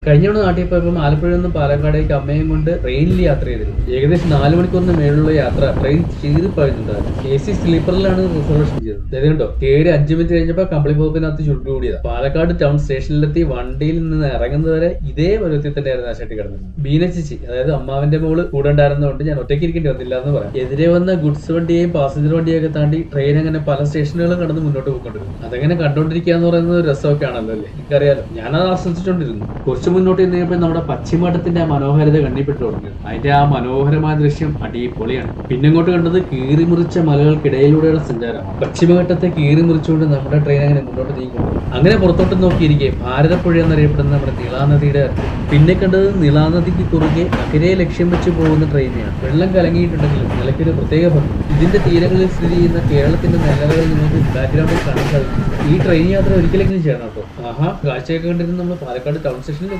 കഴിഞ്ഞ തവണ നാട്ടിൽ പോയപ്പോൾ ആലപ്പുഴയിൽ നിന്ന് പാലക്കാടേക്ക് അമ്മയും കൊണ്ട് ട്രെയിനിൽ യാത്ര ചെയ്തിരുന്നു. ഏകദേശം 4 മണിക്കൂറിന് മേലുള്ള യാത്ര ട്രെയിൻ ചീറിപ്പോയിട്ടുണ്ടായിരുന്നു. AC സ്ലീപ്പറിലാണ് റിസർവേഷൻ ചെയ്തത്. ഇതുകൊണ്ടോ കയറി 5 മിനിറ്റ് കഴിഞ്ഞപ്പോൾ കമ്പിളിപ്പോപ്പിനകത്ത് ചുരുട്ടി കൂടിയതാണ്. പാലക്കാട് ടൗൺ സ്റ്റേഷനിലെത്തി വണ്ടിയിൽ നിന്ന് ഇറങ്ങുന്നത് വരെ ഇതേ പരുവത്തിൽ തന്നെയായിരുന്നു ആ ഷട്ടി കിടന്നത്. ബീനച്ചിച്ചി, അതായത് അമ്മാവന്റെ മോള് കൂടെ ഉണ്ടായിരുന്നതുകൊണ്ട് ഞാൻ ഒറ്റയ്ക്ക് ഇരിക്കേണ്ടി വന്നില്ല എന്ന് പറയാം. എതിരെ വന്ന ഗുഡ്സ് വണ്ടിയെയും പാസഞ്ചർ വണ്ടിയൊക്കെ താണ്ടി ട്രെയിൻ അങ്ങനെ പല സ്റ്റേഷനുകളും കടന്ന് മുന്നോട്ട് പോയിക്കൊണ്ടിരുന്നു. അതങ്ങനെ കണ്ടോണ്ടിരിക്കുക എന്ന് പറയുന്നത് ഒരു രസമൊക്കെ ആണല്ലോ അല്ലേ? എനിക്കറിയാലോ, ഞാനത് ആസ്വദിച്ചിട്ടുണ്ടിരുന്നു. കുറച്ച് മുന്നോട്ട് ചെന്നപ്പോൾ നമ്മുടെ പശ്ചിമഘട്ടത്തിന്റെ ആ മനോഹാരിത കണ്ണിപ്പെട്ടു തുടങ്ങി. അതിന്റെ ആ മനോഹരമായ ദൃശ്യം അടിപൊളിയാണ്. പിന്നെ ഇങ്ങോട്ട് കണ്ടത് കീറിമുറിച്ച മലകൾക്കിടയിലൂടെയുള്ള സഞ്ചാരം. പശ്ചിമഘട്ടത്തെ കീറിമുറിച്ചുകൊണ്ട് നമ്മുടെ ട്രെയിൻ അങ്ങനെ മുന്നോട്ട് നീങ്ങുന്നു. അങ്ങനെ പുറത്തോട്ട് നോക്കിയിരിക്കെ ഭാരതപ്പുഴ എന്നറിയപ്പെടുന്ന നമ്മുടെ നിളാനദിയുടെ പിന്നെ കണ്ടത് നിളാനദിക്ക് കുറുകെ അക്കരെ ലക്ഷ്യം വെച്ച് പോകുന്ന ട്രെയിനെയാണ്. വെള്ളം കലങ്ങിയിട്ടുണ്ടെങ്കിലും നിലയ്ക്കൊരു പ്രത്യേക ഭംഗി. ഇതിന്റെ തീരങ്ങളിൽ സ്ഥിതി ചെയ്യുന്ന കേരളത്തിന്റെ നിലകൾ നിങ്ങൾക്ക് ബാക്ക്ഗ്രൗണ്ടിൽ കാണാൻ സാധിക്കും. ഈ ട്രെയിൻ യാത്ര ഒരിക്കലെങ്കിലും ചെയ്യണം കേട്ടോ. കാഴ്ചയൊക്കെ കണ്ടിരുന്ന നമ്മൾ പാലക്കാട് ടൗൺ സ്റ്റേഷനിൽ